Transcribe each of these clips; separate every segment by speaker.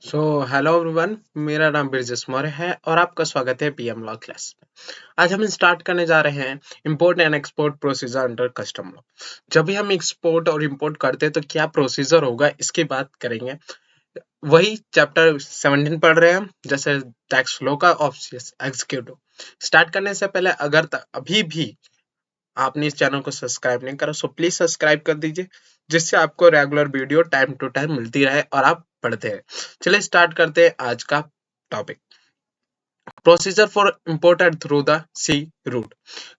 Speaker 1: So hello everyone, मेरा नाम ब्रिजेश मौर्य है और आपका स्वागत है पीएम लॉ क्लास में। आज हम स्टार्ट करने जा रहे हैं import and export procedure under custom law. जब भी हम एक्सपोर्ट और इंपोर्ट करते हैं तो क्या प्रोसीजर होगा इसकी बात करेंगे। वही चैप्टर 17 पढ़ रहे हैं हम, जैसे टैक्स लॉ का ऑफिस एग्जीक्यूटिव। स्टार्ट करने से पहले अगर अभी भी आपने इस चैनल को सब्सक्राइब नहीं करा सो प्लीज सब्सक्राइब कर दीजिए, जिससे आपको regular video time to time मिलती रहे और आप पढ़ते हैं। चलिए स्टार्ट करते हैं आज का topic. Procedure for imported through the sea route,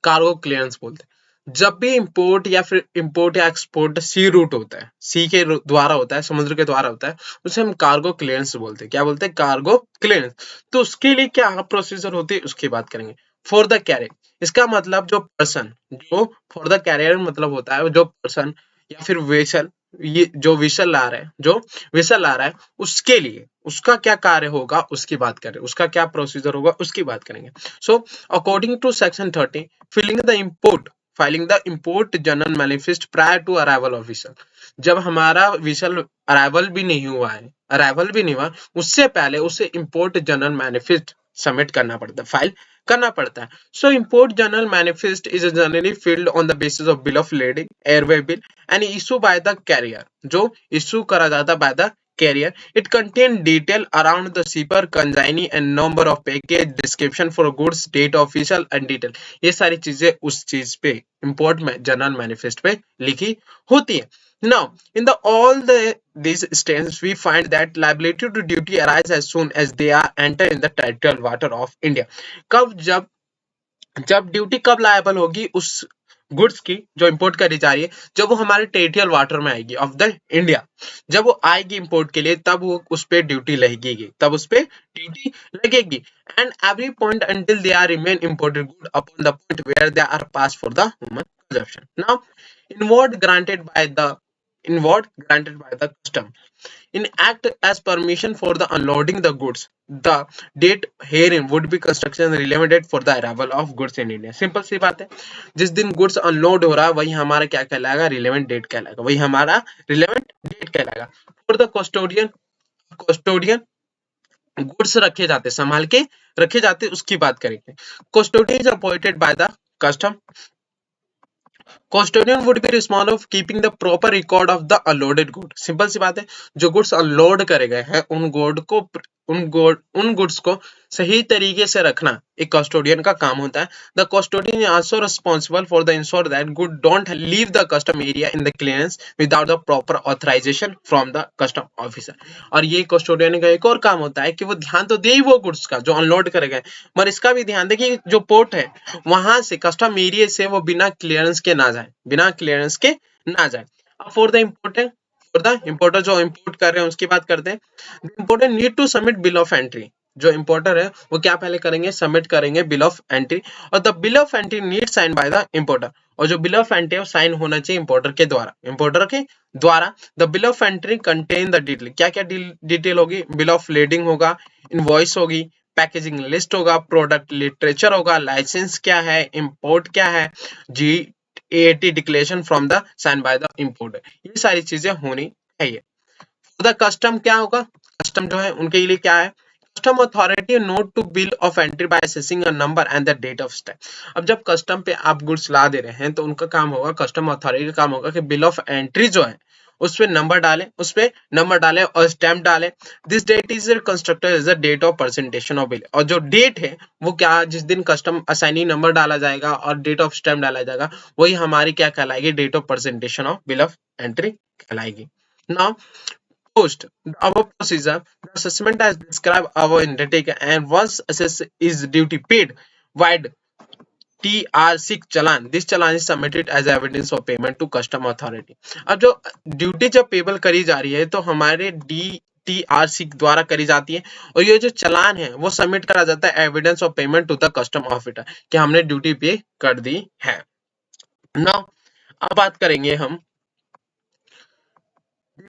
Speaker 1: cargo clearance बोलते हैं। जब भी इंपोर्ट या फिर इंपोर्ट या एक्सपोर्ट सी रूट होता है, सी के द्वारा होता है, समुद्र के द्वारा होता है, उसे हम कार्गो क्लियरेंस बोलते हैं। क्या बोलते हैं? Cargo clearance. तो उसके लिए क्या प्रोसीजर होती है उसकी बात करेंगे। फॉर द कैरियर, इसका मतलब जो पर्सन, जो फॉर द कैरियर मतलब होता है जो पर्सन या फिर वेसल, ये जो विसल ला रहा है, जो विसल ला रहा है उसके लिए उसका क्या कार्य होगा उसकी बात करें, उसका क्या प्रोसीजर होगा उसकी बात करेंगे। So according to section 30, filing the import general manifest prior to arrival of vessel. जब हमारा विसल अराइवल भी नहीं हुआ उससे पहले उसे इंपोर्ट जनरल मैनिफेस्ट सबमिट करना पड़ता है, फाइल करना पड़ता है। So import general manifest is generally filed on the basis of bill of lading, airway bill and issue by the carrier, जो इशू करा जाता by the carrier. It contains detail around the shipper, consignee and number of package, description for goods, date official and detail. ये सारी चीजें उस चीज पे import में जनरल मैनिफेस्ट पे लिखी होती है। Now, in the all these states, we find that liability to duty arise as soon as they are enter in the territorial water of India. कब जब ड्यूटी कब लायबल होगी उस गुड्स की जो इंपोर्ट करी जा रही है, जब वो हमारे टेरिटोरियल वाटर में आएगी ऑफ द इंडिया। जब वो आएगी इंपोर्ट के लिए तब वो उस पे ड्यूटी लगेगी, and every point until they are remain imported good upon the point where they are pass for the human consumption. Now inward granted by the custom in act as permission for the unloading the goods. The date herein would be construction relevant date for the arrival of goods in India. Simple सी बात है, जिस दिन goods unload हो रहा है वही हमारा क्या कहलाएगा? रिलेवेंट डेट कहलाएगा, वही हमारा रिलेवेंट डेट कहलाएगा। फॉर द कस्टोडियन गुड्स रखे जाते, संभाल के रखे जाते, उसकी बात करेंगे। Custodian is appointed by the custom. Custodian would be responsible of keeping the proper record of the unloaded good. Simple सी बात है, जो गुड्स अनलोड करे गए हैं उन गुड्स को सही तरीके से रखना एक कस्टोडियन का काम होता है। The custodian is also responsible for the insure that good don't leave the custom area in the clearance without the proper authorization from the custom officer. और ये कस्टोडियन का एक और काम होता है कि वो ध्यान तो दे ही वो गुड्स का जो अनलोड करे गए, मगर इसका भी ध्यान दे कि जो पोर्ट है वहां से, कस्टम एरिया से वो बिना क्लियरेंस के ना जाए। अब फॉर द इंपोर्टर जो इंपोर्ट कर रहे हैं उसकी बात करते हैं। Importer need to submit bill of entry. जो इंपोर्टर है वो क्या पहले करेंगे? सबमिट करेंगे बिल ऑफ एंट्री, और the bill of entry need sign by the importer. और जो बिल ऑफ एंट्री है वो साइन होना चाहिए इंपोर्टर के द्वारा। The bill of entry contain the detail. क्या क्या डिटेल होगी? बिल ऑफ लेडिंग होगा, इनवॉइस होगी, पैकेजिंग लिस्ट होगा, प्रोडक्ट लिटरेचर होगा, लाइसेंस क्या है, इंपोर्ट क्या है, GAT declaration from the sign by the importer. ये सारी चीजें होनी चाहिए। द कस्टम क्या होगा? कस्टम जो है उनके लिए क्या है? Custom authority note to bill of entry by assessing a number and the date of stamp. अब जब कस्टम पे आप गुड्स ला दे रहे हैं तो उनका काम होगा, कस्टम अथॉरिटी का काम होगा कि बिल ऑफ एंट्री जो है उस पे नंबर डालें और स्टैम्प डालें। This date is constructed as the date of presentation of bill. और जो डेट है वो क्या, जिस दिन कस्टम असाइनी नंबर डाला जाएगा और डेट ऑफ स्टैम्प डाला जाएगा, वही हमारी क्या कहलाएगी? Date of presentation of bill of entry कहलाएगी। Now post our procedure, the assessment as described our undertaking, and once assess is duty paid, wide TR6 challan, this challan is submitted as evidence of payment to custom authority। अब जो duty जब payable करी जा रही है तो हमारे TR6 द्वारा करी जाती है, और ये जो चालान है वो सबमिट करा जाता है evidence of payment to the custom officer कि हमने ड्यूटी पे कर दी है। नाउ अब बात करेंगे हम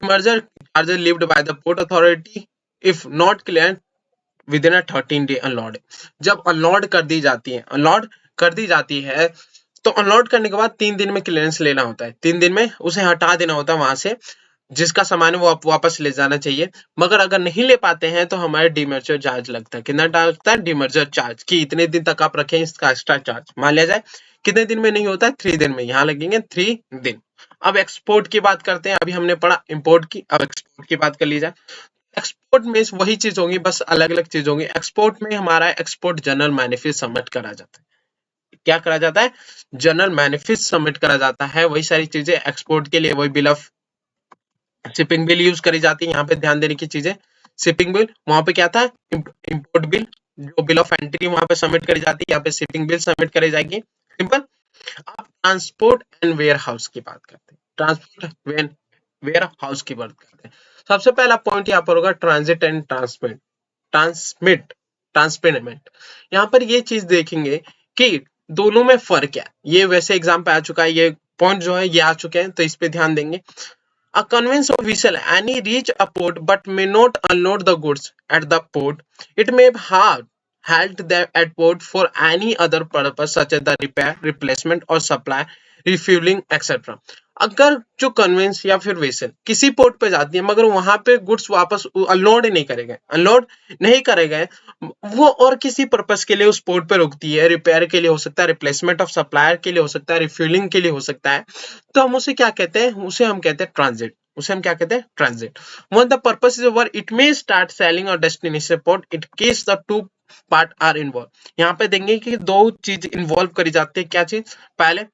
Speaker 1: merger charges levied by the port authority if not cleared within a 13-day unload। जब अनलोड कर दी जाती है तो अनलोड करने के बाद 3 दिन में क्लियरेंस लेना होता है, 3 दिन में उसे हटा देना होता है वहां से जिसका सामान है वो आप वापस ले जाना चाहिए। मगर अगर नहीं ले पाते हैं तो हमारे डीमर्जर चार्ज लगता है। कितना लगता है? डीमर्जर चार्ज, कि इतने दिन तक आप रखें इसका एक्स्ट्रा चार्ज। मान लिया जाए कितने दिन में नहीं होता है? 3 दिन में, यहाँ लगेंगे 3 दिन। अब एक्सपोर्ट की बात करते हैं। अभी हमने पढ़ा इंपोर्ट की, अब एक्सपोर्ट की बात कर ली जाए। एक्सपोर्ट में वही चीज होगी, बस अलग अलग चीज होंगी। एक्सपोर्ट में हमारा एक्सपोर्ट जनरल मैनिफेस्ट सबमिट करा जाता है। क्या करा जाता है? जनरल मैनिफेस्ट सबमिट करा जाता है। वही सारी चीजें एक्सपोर्ट के लिए, वही bill of shipping bill use करी जाती है। यहाँ पे ध्यान देने की चीजें, शिपिंग बिल वहां पे क्या था? इंपोर्ट बिल, जो बिल ऑफ एंट्री वहां पे सबमिट करी जाती है, यहाँ पे शिपिंग बिल सबमिट करी जाएगी। सिंपल। आप ट्रांसपोर्ट एंड वेयर हाउस की बात करते हैं। ट्रांसपोर्ट एंड वेयर हाउस की बात करते हैं। सबसे पहला पॉइंट यहाँ पर होगा ट्रांजिट एंड ट्रांसमिट। ट्रांसमिट, ट्रांसपेमेंट। यहाँ पर ये चीज देखेंगे कि दोनों में फर्क है। ये वैसे एग्जाम पे आ चुका है, ये पॉइंट जो है ये आ चुके हैं, तो इस पे ध्यान देंगे। A conveyance of vessel any reach a port but may not unload the goods at the port. It may have held them at port for any other purpose such as the repair, replacement or supply, refueling, etc. अगर जो convince या फिर vessel किसी port पे जाती है मगर वहां पे गुड्स वापस अनलोड नहीं करे गए, अनलोड नहीं करे गए, वो और किसी पर्पस के लिए उस पोर्ट पे रुकती है, रिपेयर के लिए हो सकता है, रिप्लेसमेंट ऑफ सप्लायर के लिए हो सकता है, रिफ्यूलिंग के लिए हो सकता है, तो हम उसे क्या कहते हैं? उसे हम कहते हैं ट्रांजिट। उसे हम क्या कहते हैं? Transit. When the purpose is over, it may start selling or destination port. In case the two part are involved. यहाँ पे देंगे कि दो चीज इन्वॉल्व करी जाती है। क्या चीज? पहले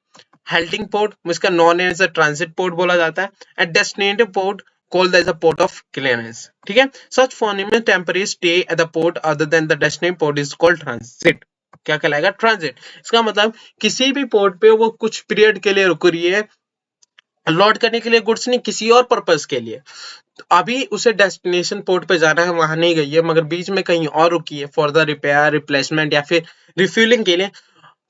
Speaker 1: हेल्टिंग पोर्ट, इसका known as a transit port बोला जाता है, and destination port called as a port of clearance. ठीक है? Such forming temporary stay at the port other than the destination port is called transit. क्या कहलाएगा? Transit. इसका मतलब किसी भी पोर्ट पे वो कुछ पीरियड के लिए रुक रही है, लोड करने के लिए गुड्स नहीं, किसी और पर्पस के लिए। तो अभी उसे डेस्टिनेशन पोर्ट पे जाना है, वहां नहीं गई है, मगर बीच में कहीं और रुकी है फॉर द रिपेयर, रिप्लेसमेंट या फिर रिफ्यूलिंग के लिए,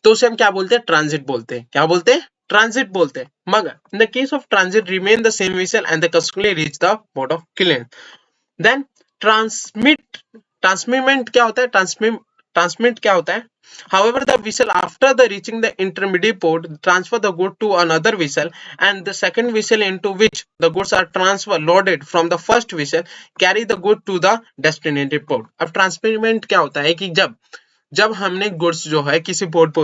Speaker 1: तो उसे हम क्या बोलते हैं? ट्रांजिट बोलते हैं। क्या बोलते हैं? ट्रांजिट बोलते हैं। मगर in the case of transit remain the same vessel and the customarily reach the port of clearance. Then transmit क्या होता है? ट्रांसमिट क्या होता है? However, the vessel after the reaching the intermediate port transfer the good to another vessel, and the second vessel into which the goods are transferred loaded from the first vessel carry the good to the destination port. अब transmit क्या होता है कि जब हमने goods जो है किसी पोर्ट पे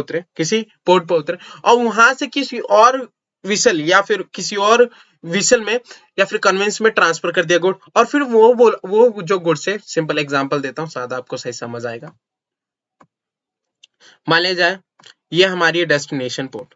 Speaker 1: उतरे और वहां से किसी और विसल या फिर किसी और विसल में या फिर कन्वेंस में ट्रांसफर कर दिया गुड, और फिर वो जो गुड्स है, सिंपल एग्जांपल देता हूं, सादा आपको सही समझ आएगा। मान लिया जाए ये हमारी डेस्टिनेशन पोर्ट,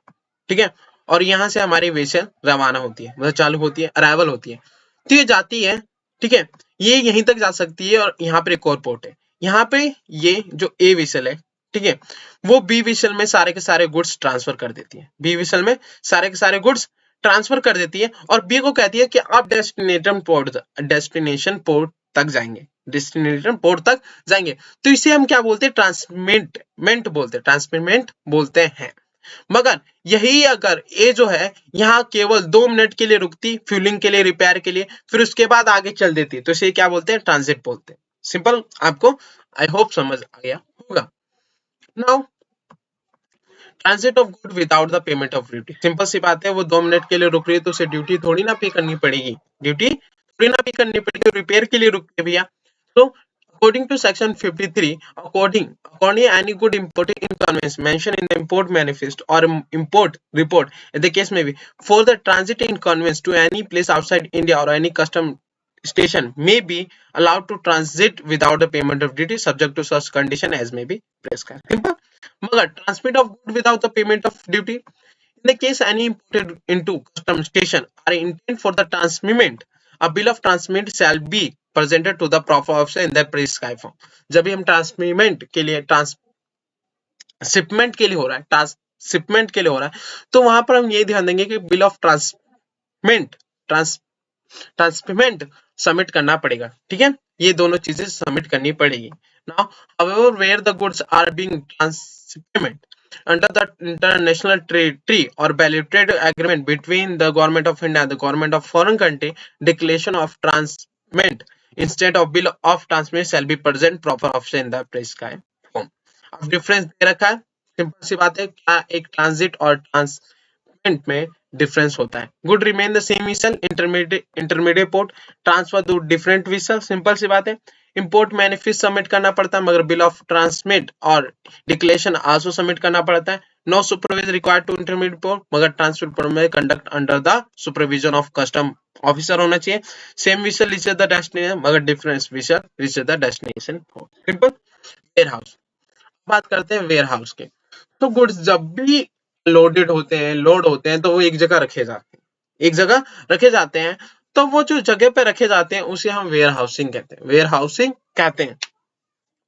Speaker 1: ठीक है, और यहाँ से हमारी वेसल रवाना होती है, मतलब चालू होती है, अराइवल होती है, तो ये जाती है, ठीक है, ये यहीं तक जा सकती है, और यहाँ पर एक और पोर्ट है, यहाँ पे ये जो ए वेसल है, ठीक है, वो बी वेसल में सारे के सारे गुड्स ट्रांसफर कर देती है, बी वेसल में सारे के सारे गुड्स ट्रांसफर कर देती है, और बी को कहती है कि आप डेस्टिनेशन पोर्ट तक जाएंगे, डेस्टिनेशन पोर्ट तक जाएंगे, तो इसे हम क्या बोलते हैं? ट्रांसमिट बोलते हैं। मगर यही अगर ए जो है यहाँ केवल 2 मिनट के लिए रुकती, फ्यूलिंग के लिए, रिपेयर के लिए, फिर उसके बाद आगे चल देती, तो इसे क्या बोलते हैं? ट्रांजिट बोलते हैं। सिंपल, आपको आई होप समझ आ गया होगा। Now transit of good without the payment of duty. Simple सी बात है, वो 2 मिनट के लिए रुक रही है तो उसे ड्यूटी थोड़ी ना पे करनी पड़ेगी, ड्यूटी थोड़ी ना पे करनी पड़ेगी, रिपेयर के लिए रुक रही है भैया। तो according to section 53, according any good importing in conveyance mentioned in the import manifest or import report, the case may be, for the transit in conveyance to any place outside India or any custom station may be allowed to transit without the payment of duty subject to such condition as may be prescribed. Simple. मगर transmit of good without the payment of duty, in the case any imported into custom station are intended for the transmitment, a bill of transmit shall be presented to the proper officer in the prescribed form. जब भी हम transmit के लिए shipment के लिए हो रहा है, ट्रांसशिपमेंट के लिए हो रहा है, तो वहां पर हम ये ध्यान देंगे कि बिल ऑफ ट्रांसमिट सबमिट करना पड़ेगा, ठीक है, ये दोनों चीजें सबमिट करनी पड़ेगी। Now however where the goods are being transmitted under the international treaty or bilateral agreement between the government of India and the government of foreign country, declaration of transmit instead of bill of transmit shall be present proper option in the prescribed form. अब difference दे रखा है, simple सी बात है, क्या एक transit और treatment में डिफरेंस होता है। Good remain the same vessel, intermediate port transfer to different vessel, simple सी बात है। इंपोर्ट मैनिफेस्ट सबमिट करना पड़ता है, मगर बिल ऑफ ट्रांसमिट और डिक्लेरेशन आल्सो सबमिट करना पड़ता है। No supervision required to intermediate port, मगर ट्रांसमिट पोर्ट में conduct under the supervision of custom officer होना चाहिए। Same vessel reaches the destination, मगर difference vessel reaches the destination port. Simple. Ware house, बात करते हैं वेयर हाउस के। तो गुड्स जब भी लोड होते हैं तो वो एक जगह रखे जाते हैं, एक जगह रखे जाते हैं। तो वो जो जगह पे रखे जाते हैं उसे हम वेयर हाउसिंग कहते हैं, वेयर हाउसिंग कहते हैं।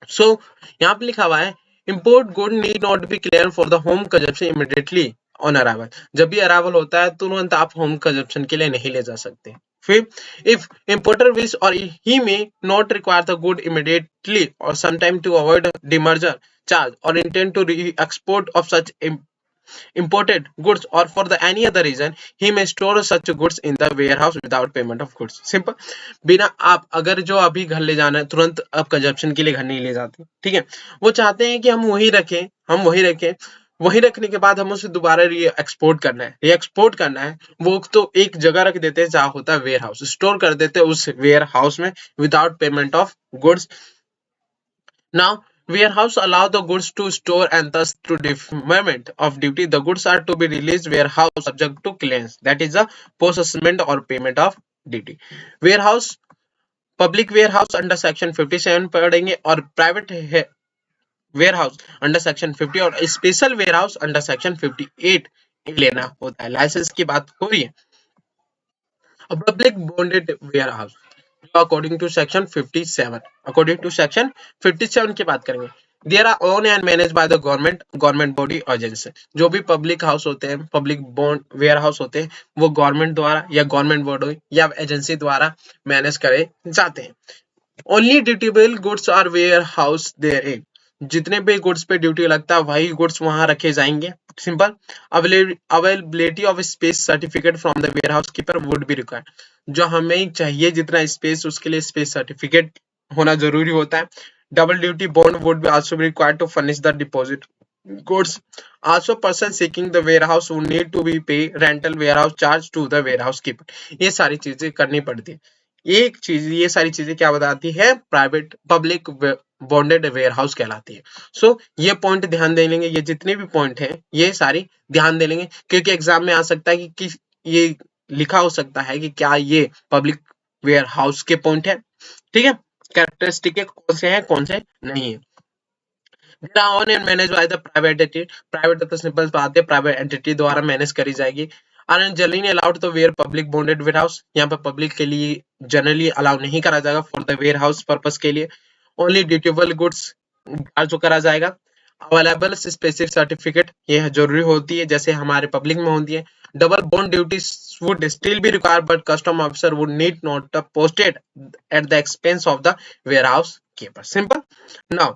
Speaker 1: सो यहाँ पे लिखा हुआ है import good need not be clear for the home consumption immediately on arrival. जब भी अराइवल होता है तुरंत आप होम कंजप्शन के लिए नहीं ले जा सकते। फिर if importer wish or he may not require the good immediately or sometime to avoid demerger charge or intend to re-export of such imported goods or for the any other reason he may store such goods in the warehouse without payment of goods। Simple. बिना आप अगर जो अभी घर ले जाना है तुरंत आप कंजप्शन के लिए घर नहीं ले जाते, ठीक है, वो चाहते हैं कि हम वही रखें, वही रखने के बाद हम उसे दोबारा एक्सपोर्ट करना है, एक्सपोर्ट करना है। वो तो एक जगह रख देते हैं जहाँ होता है वेयर हाउस, स्टोर कर देते हैं उस वेयर हाउस में without payment of goods. Now warehouse allow the goods to store and thus to deferment of duty the goods are to be released warehouse subject to clearance, that is the post assessment or payment of duty। warehouse, public warehouse under section 57 पढ़ेंगे और private warehouse under section 50 और special warehouse under section 58 लेना होता है। Licence की बात हो रही है। Public bonded warehouse according to section 57 की बात करेंगे। There are own and manage by the government body agency. जो भी पब्लिक हाउस होते हैं, पब्लिक बॉन्ड वेयर हाउस होते हैं, वो गवर्नमेंट द्वारा या गवर्नमेंट बॉडी या एजेंसी द्वारा मैनेज करे जाते हैं। Only dutiable goods are warehouse therein. जितने भी गुड्स पे ड्यूटी लगता है वही गुड्स वहां रखे जाएंगे। Simple. Availability of space certificate from the warehouse keeper would be required. जो हमें चाहिए जितना स्पेस उसके लिए स्पेस सर्टिफिकेट होना जरूरी होता है। Double duty bond would be also be required to furnish the deposit goods। Also person seeking the warehouse would need to be pay rental warehouse charge to the warehouse keeper। ये सारी चीजें करनी पड़ती है। एक चीज, ये सारी चीजें क्या बताती है? Private public bonded warehouse कहलाती है। सो ये पॉइंट ध्यान दे लेंगे, ये जितने भी पॉइंट हैं ये सारी ध्यान दे लेंगे, क्योंकि एग्जाम में आ सकता है कि ये लिखा हो सकता है कि क्या ये पब्लिक वेयर हाउस के पॉइंट है। ठीक है, कैरेक्टरिस्टिक है, कौन से हैं कौन से नहीं है। Own and manage by the private entity. Private तो सिंपल बात है, प्राइवेट एंटिटी द्वारा मैनेज करी जाएगी। Are generally allowed to ware public bonded warehouse. यहाँ पे पब्लिक के लिए जनरली अलाउ नहीं करा जाएगा for the warehouse purpose के लिए। ओनली ड्यूटेबल गुड्स जो करा जाएगा। अवेलेबल स्पेसिफिक सर्टिफिकेट, ये जरूरी होती है जैसे हमारे पब्लिक में होती है। Double bond duty would still be required but custom officer would need not posted at the expense of the warehouse keeper। simple। now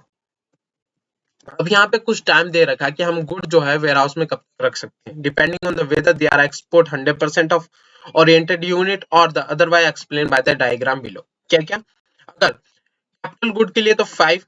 Speaker 1: अब यहाँ पे कुछ टाइम दे रखा है कि हम गुड जो है वेयर हाउस में कब तक रख सकते हैं, depending on the whether they are export 100% of oriented unit और the otherwise explain by the diagram below. क्या क्या? अगर कैपिटल गुड के लिए तो 5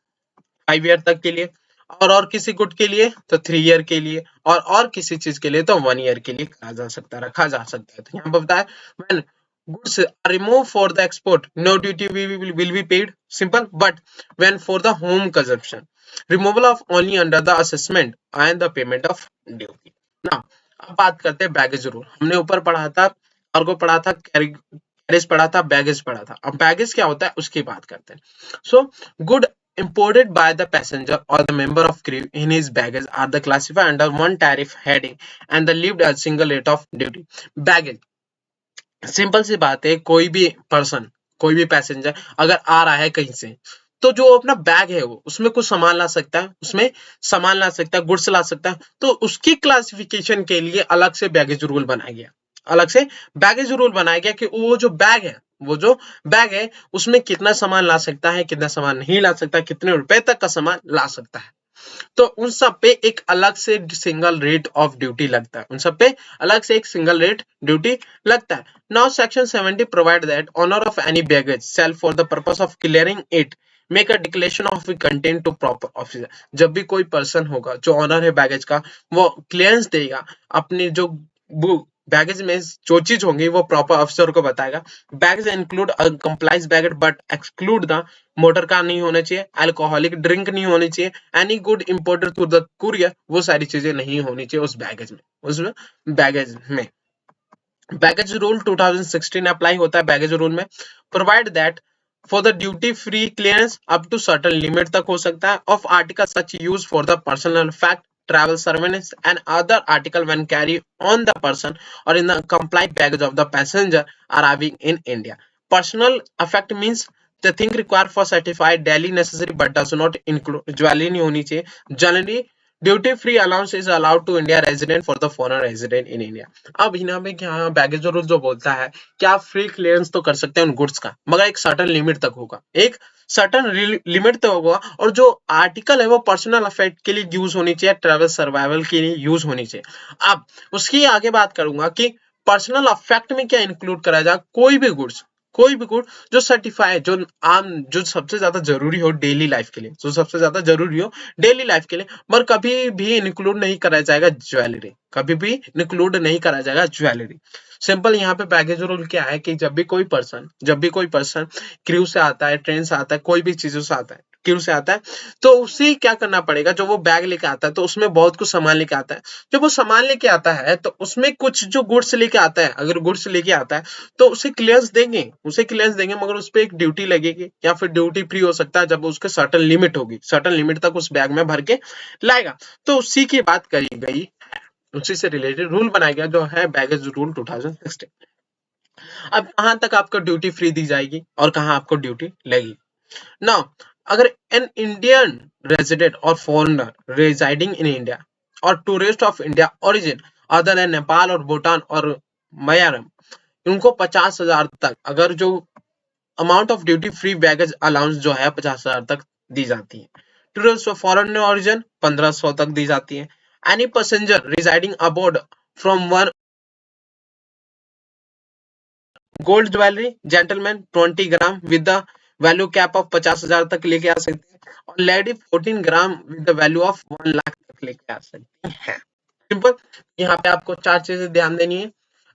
Speaker 1: ईयर तक के लिए, और किसी गुड के लिए तो 3 ईयर के लिए, और किसी चीज के लिए तो 1 ईयर के लिए कहा जा सकता है, रखा जा सकता है। तो यहाँ पर बताया when goods are removed for the export no duty will be paid। simple। but when for the home consumption removal of only under the assessment and the payment of duty। now अब बात करते हैं baggage rule. हमने ऊपर पढ़ा था, cargo पढ़ा था, कैरेज पढ़ा था, बैगेज पढ़ा था। अब बैगेज क्या होता है उसकी बात करते हैं। So good imported by the passenger or the member of crew in his baggage are the classified under one tariff heading and the levied a single rate of duty। baggage simple सी बात है, कोई भी person, कोई भी passenger अगर आ रहा है कहीं से, तो जो अपना बैग है वो उसमें कुछ सामान ला सकता है, उसमें सामान ला सकता है, गुड्स ला सकता है। तो उसकी क्लासिफिकेशन के लिए अलग से बैगेज रूल बनाया गया, अलग से बैगेज रूल बनाया गया कि वो जो बैग है उसमें कितना सामान ला सकता है, कितना सामान नहीं ला सकता, कितने रुपए तक का सामान ला सकता है। तो उन सब पे एक अलग से सिंगल रेट ऑफ ड्यूटी लगता है, उन सब पे अलग से एक सिंगल रेट ड्यूटी लगता है। Now section 70 provide that owner of any baggage shall for the purpose of clearing it make a declaration of content to proper officer. जब भी कोई पर्सन होगा जो ऑनर है बैगेज का, वो क्लियरेंस देगा अपने जो वो बैगेज में जो चीज होंगी वो प्रॉपर ऑफिसर को बताएगा। Baggage include complies baggage but exclude the motor car नहीं होना चाहिए, अल्कोहलिक ड्रिंक नहीं होनी चाहिए, any good imported through the courier, वो सारी चीजें नहीं होनी चाहिए उस बैगेज में, उसमें बैगेज में। बैगेज रूल 2016 अप्लाई होता है बैगेज रूल में। Provide that for the duty free clearance up to certain limit तक हो सकता है of article such use for the personal fact travel surveillance and other article when carry on the person or in the compliant baggage of the passenger arriving in India. Personal effect means the thing required for certified daily necessary but does not include jewellery नहीं होनी चाहिए। Generally duty free allowance is allowed to India resident for the foreign resident in India. अब यहाँ पे क्या baggage rule जो बोलता है कि आप फ्री क्लियरेंस तो कर सकते हैं उन गुड्स का, मगर एक सर्टेन लिमिट तक होगा, एक सर्टेन लिमिट तक होगा, और जो आर्टिकल है वो पर्सनल अफेक्ट के लिए यूज होनी चाहिए, ट्रेवल सर्वाइवल के लिए यूज होनी चाहिए। अब उसकी आगे बात करूंगा कि पर्सनल अफेक्ट में क्या इंक्लूड करा जाए। कोई भी गुड जो सर्टिफाई है, जो आम, जो सबसे ज्यादा जरूरी हो डेली लाइफ के लिए, जो सबसे ज्यादा जरूरी हो डेली लाइफ के लिए, मगर कभी भी इंक्लूड नहीं करा जाएगा ज्वेलरी, कभी भी इंक्लूड नहीं करा जाएगा ज्वेलरी। सिंपल यहाँ पे बैगेज रूल क्या है कि जब भी कोई पर्सन क्रू से आता है, ट्रेन से आता है, कोई भी चीजों से आता है, क्रू से आता है, तो उसे क्या करना पड़ेगा, जो वो बैग लेके आता है तो उसमें बहुत कुछ सामान लेके आता है। जब वो सामान लेके आता है तो उसमें कुछ जो गुड्स लेके आता है, अगर गुड्स लेके आता है तो उसे क्लियरेंस देंगे, मगर उस पर एक ड्यूटी लगेगी या फिर ड्यूटी फ्री हो सकता है जब उसके सर्टेन लिमिट होगी, सर्टेन लिमिट तक उस बैग में भर के लाएगा। तो उसी की बात करी गई, उसी से रिलेटेड रूल बनाया गया जो है बैगेज रूल 2016। अब कहां तक आपको ड्यूटी फ्री दी जाएगी और कहां आपको ड्यूटी लगेगी। नाउ अगर एन इंडियन रेजिडेंट और फॉरेनर रेजिडिंग इन इंडिया और tourist of India origin other than Nepal और भूटान और म्यांमार, उनको 50,000 तक, अगर जो amount of duty free baggage allowance जो है 50,000 तक दी जाती है। टूरिस्ट ऑफ फॉरेन ओरिजिन 1500 तक दी जाती है। Any passenger residing abroad from one gold jewellery gentleman 20 gram with the value cap of 50,000 तक लेके आ सकते हैं, और lady 14 gram with the value of 1 lakh तक लेके आ सकती है। सिंपल। यहाँ पे आपको चार चीजें ध्यान देनी है।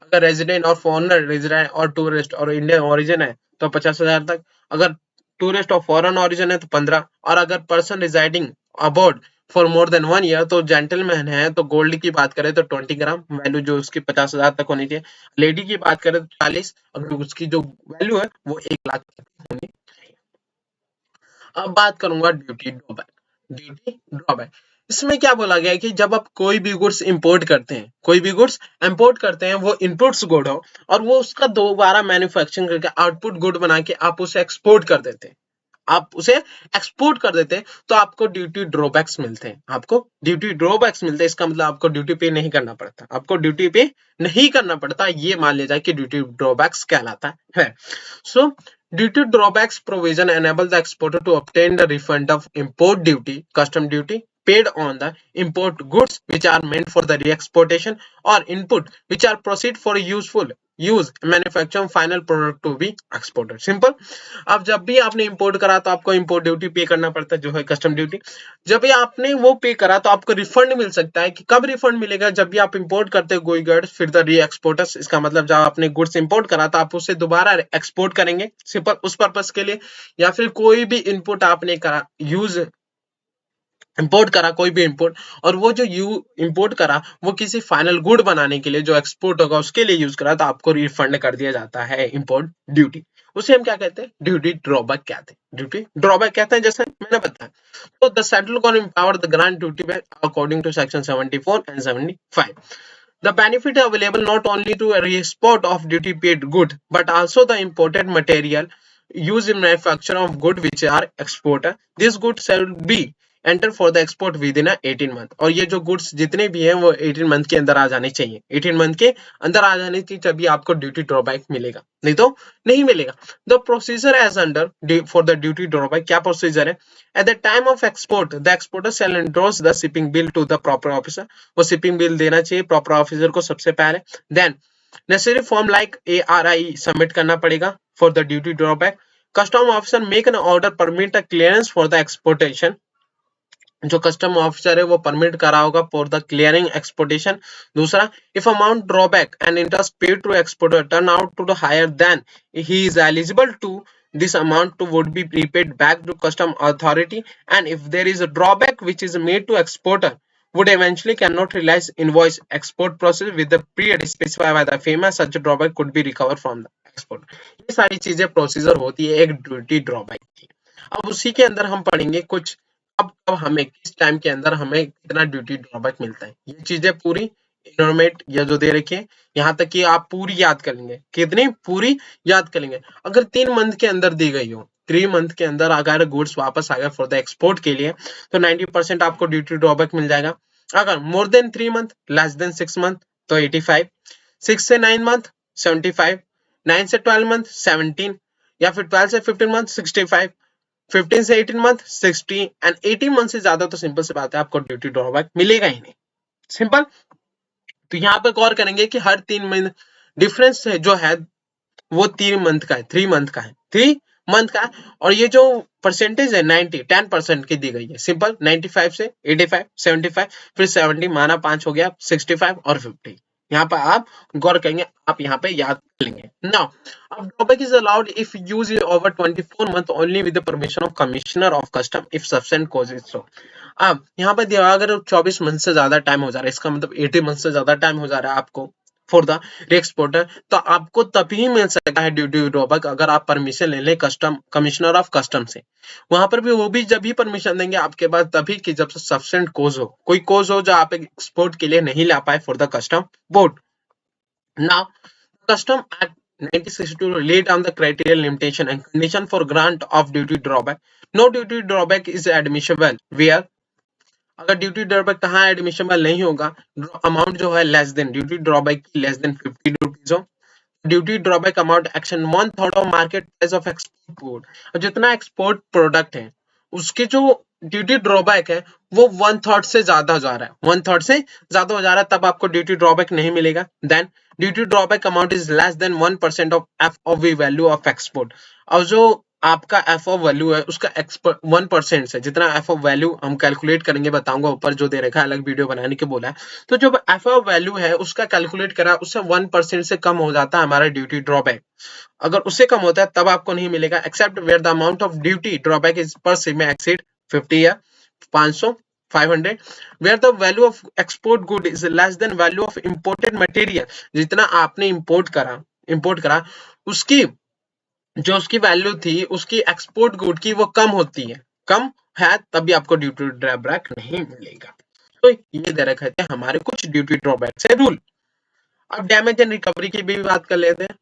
Speaker 1: अगर रेजिडेंट और फॉरेनर रेजिडेंट और टूरिस्ट और इंडियन ओरिजिन है तो 50,000 तक, अगर टूरिस्ट और फॉरेन ओरिजिन है तो 15, और अगर person residing abroad for more than 1 year तो जेंटलमैन है तो गोल्ड की बात करें तो 20 ग्राम वैल्यू जो उसकी 50,000 तक होनी चाहिए। लेडी की बात करें तो 40, अगर उसकी जो वैल्यू है वो 1 लाख तक होनी चाहिए। अब बात करूंगा ड्यूटी ड्रॉबैक। इसमें क्या बोला गया है कि जब आप कोई भी गुड्स इंपोर्ट करते हैं, वो इनपुट्स गुड हो और वो उसका दोबारा मैन्युफैक्चरिंग करके आउटपुट गुड बना के आप उसे एक्सपोर्ट कर देते हैं, तो आपको ड्यूटी ड्रॉबैक्स मिलते हैं। इसका मतलब आपको ड्यूटी पे नहीं करना पड़ता, ये मान लिया जाए कि ड्यूटी ड्रॉबैक्स कहलाता है। सो duty drawbacks provision enable the exporter to obtain the refund of import duty, custom duty paid on the import goods which are meant for the re-exportation, or input which are proceed for useful use manufacturing final product to be exported. Simple. अब जब भी आपने import करा तो आपको import duty पे करना पड़ता है, जो है कस्टम ड्यूटी। जब भी आपने वो पे करा तो आपको रिफंड मिल सकता है। कि कब रिफंड मिलेगा, जब भी आप इंपोर्ट करते हो कोई गुड्स फिर द री एक्सपोर्टर्स, इसका मतलब जब आपने गुड्स इंपोर्ट करा तो आप उसे दोबारा एक्सपोर्ट करेंगे सिंपल उस पर्पस के लिए, या फिर कोई भी इनपुट आपने करा इंपोर्ट करा कोई भी इंपोर्ट, और वो जो इंपोर्ट करा वो किसी फाइनल गुड बनाने के लिए जो एक्सपोर्ट होगा उसके लिए यूज करा तो आपको रिफंड कर दिया जाता है इंपोर्ट ड्यूटी। उसे हम क्या कहते हैं, ड्यूटी ड्रॉबैक कहते हैं, जैसे मैंने बताया। तो the central government empower the grant duty back according to section 74 and 75. The benefit available not only to a re-export of duty paid good but also the imported material used in manufacture of good which are exported. These goods shall be enter for the export with in 18 month, और ये जो goods जितने भी हैं वो 18 month के अंदर आ जाने चाहिए, 18 मंथ के अंदर आ जाने चाहिए, तभी आपको ड्यूटी ड्रॉबैक मिलेगा, नहीं तो नहीं मिलेगा। The procedure as under for the duty drawback, क्या प्रोसीजर है। At the time of export the exporter shall endorse the shipping bill to the proper officer, वो शिपिंग बिल देना चाहिए प्रॉपर ऑफिसर को सबसे पहले। Then necessary form like ARI submit करना पड़ेगा for the duty drawback. Custom officer make an order permit a clearance for the exportation जो custom officer है वो परमिट करा होगा फॉर द क्लियरिंग एक्सपोर्टेशन। दूसरा, if amount drawback and interest paid to exporter turn out to the higher than he is eligible to, this amount would be prepaid back to custom authority, and if there is a drawback which is made to exporter would eventually cannot realize invoice export process with the period specified by the FEMA, such a drawback could be recovered from the export। ये सारी चीजें procedure होती है एक duty drawback की। अब उसी के अंदर हम पढ़ेंगे कुछ कब हमें किस टाइम के अंदर हमें कितना ड्यूटी ड्रॉबैक मिलता है। ये चीजें पूरी इनोर्मेट या जो दे रखी है यहाँ तक कि आप पूरी याद कर लेंगे। कितनी पूरी याद कर लेंगे? अगर 3 मंथ के अंदर दी गई हो, 3 मंथ के अंदर अगर गुड्स वापस आ गया फॉर द एक्सपोर्ट के लिए तो 90% आपको ड्यूटी ड्रॉबैक मिल जाएगा। अगर more than 3 month, less than 6 month तो 85, 6 से 9 मंथ 75, 9 से 12 मंथ 17, या फिर 12 से 15 मंथ 65, 15 से 18 मंथ 60 एंड 18 मंथ से ज्यादा तो सिंपल सी बात है आपको ड्यूटी ड्रॉबैक मिलेगा ही नहीं। सिंपल। तो यहाँ पे गौर करेंगे कि हर 3 मंथ डिफरेंस जो है वो 3 मंथ का है, 3 मंथ का है, 3 मंथ का है। और ये जो परसेंटेज है 10% की दी गई है। सिंपल, 95 से 85, 75, फिर 70 माना 5 हो गया 65 और 50। यहाँ पर आप गौर करेंगे, आप यहाँ पे याद कर लेंगे। नाउ, अब drawback is allowed if use over 24 month only with the permission of commissioner of custom if sufficient cause is so. अब यहाँ पर दिया अगर 24 मंथ से ज्यादा टाइम हो जा रहा है, इसका मतलब 80 मंथ से ज्यादा टाइम हो जा रहा है आपको फॉर द एक्सपोर्टर, तो आपको तभी मिल सकता है ड्यूटी ड्रॉबैक अगर आप परमिशन ले लें कस्टम कमिश्नर ऑफ कस्टम से। वहां पर भी वो भी जब भी परमिशन देंगे आपके पास तभी कि जब सफिशिएंट कोज हो, कोई कोज हो जो आप एक्सपोर्ट के लिए नहीं ला पाए for the custom board. Now, custom act 1962 laid down the criteria, limitation and condition for grant of duty drawback. No duty drawback is admissible where, अगर ड्यूटी ड्रॉबैक कहाँ एडमिशनबल नहीं होगा, अमाउंट जो है लेस देन ड्यूटी ड्रॉबैक की less than 50 rupees हो। Duty drawback amount action 1/3 of market price of export good. जितना export product है उसके जो ड्यूटी ड्रॉबैक है वो 1/3 से ज्यादा जा रहा है, 1/3 से ज्यादा हो जा रहा है, तब आपको ड्यूटी ड्रॉबैक नहीं मिलेगा। Then duty drawback amount is less than 1% of FOV value of export. और जो आपका एफ ऑफ वैल्यू है उसका 1% से, जितना एफ ऑफ वैल्यू हम कैलकुलेट करेंगे बताऊंगा ऊपर जो दे रखा है, अलग वीडियो बनाने के बोला है। तो जो एफ ऑफ वैल्यू है उसका कैलकुलेट करा उससे 1% से कम हो जाता है हमारा ड्यूटी ड्रॉबैक। अगर उससे कम होता है तब आपको नहीं मिलेगा, except where the amount of duty drawback is पर से में एक्सीड 50 या 500 500, where the value of export good is less than value of imported material। जितना आपने इंपोर्ट करा उसकी जो उसकी वैल्यू थी उसकी एक्सपोर्ट गुड की वो कम होती है, कम है, तभी आपको ड्यूटी ड्रॉबैक नहीं मिलेगा। तो ये दे रखा है हमारे कुछ ड्यूटी ड्रॉबैक से रूल। अब डैमेज एंड रिकवरी की भी बात कर लेते हैं।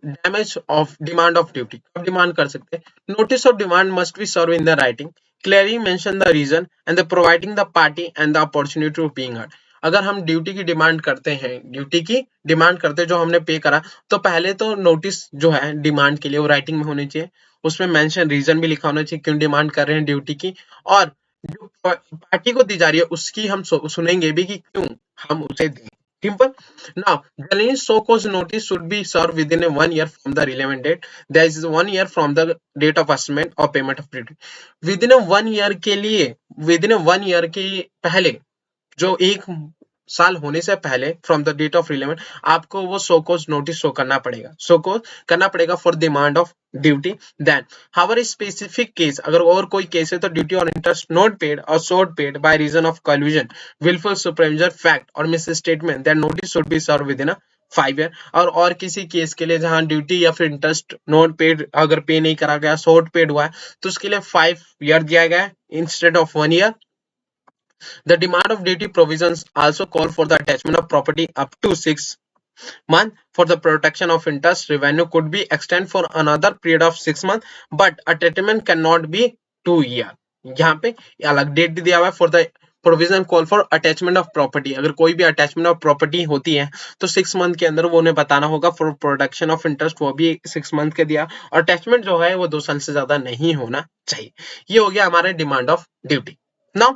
Speaker 1: Damage of demand of duty कब डिमांड कर सकते हैं? Notice of demand must be serve in the writing, clearly mention the reason and the providing the party and the opportunity to being heard. अगर हम ड्यूटी की demand करते हैं, जो हमने पे करा, तो पहले तो नोटिस जो है डिमांड के लिए वो राइटिंग में होनी चाहिए, उसमें मेंशन रीजन भी लिखा होना चाहिए क्यों डिमांड कर रहे हैं ड्यूटी की, और जो पार्टी को दी जा रही है उसकी हम सुनेंगे भी कि क्यों हम उसे दें। Simple. Now, the release so cause notice should be served within 1 year from the relevant date. There is 1 year from the date of assessment or payment of duty. Within 1 year के लिए, within 1 year के पहले, जो 1 साल होने से पहले from the date of relevant आपको वो सो कॉज नोटिस शो करना पड़ेगा for demand of duty. Then however specific case, अगर और कोई केस है तो ड्यूटी और इंटरेस्ट नॉट पेड और short paid by reason of collusion, wilful supervisor fact और misstatement, that notice should be serve within 5 year. और किसी केस के लिए जहां ड्यूटी या फिर इंटरेस्ट नॉट पेड अगर पे नहीं करा गया, शॉर्ट पेड हुआ है, तो उसके लिए 5 ईयर दिया गया है instead of 1 year. The demand of duty provisions also call for the attachment of property up to 6 months. For the protection of interest, revenue could be extended for another period of 6 months, but attachment cannot be 2 years. यहाँ पे अलग date दिया हुआ है for the provision call for attachment of property. अगर कोई भी attachment of property होती है तो 6 मंथ के अंदर वो उन्हें बताना होगा। फॉर प्रोडक्शन ऑफ इंटरेस्ट वो भी 6 मंथ के दिया, और अटैचमेंट जो है वो 2 साल से ज्यादा नहीं होना चाहिए। ये हो गया हमारे demand of duty. Now,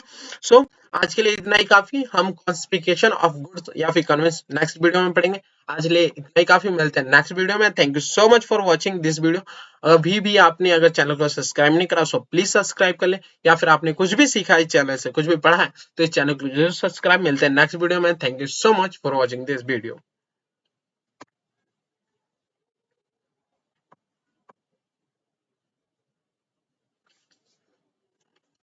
Speaker 1: so आज के लिए इतना ही काफी। हम कॉन्स्पिकेशन ऑफ गुड्स या फिर कन्वेंस नेक्स्ट वीडियो में पढ़ेंगे। आज के लिए इतना ही काफी, मिलते हैं नेक्स्ट वीडियो में। Thank you so much for watching this video. अभी भी आपने अगर चैनल को सब्सक्राइब नहीं करा, सो प्लीज सब्सक्राइब कर ले, या फिर आपने कुछ भी सीखा इस चैनल से, कुछ भी पढ़ा है, तो इस चैनल को जरूर सब्सक्राइब। मिलते हैं नेक्स्ट वीडियो में। Thank you so much for watching this video.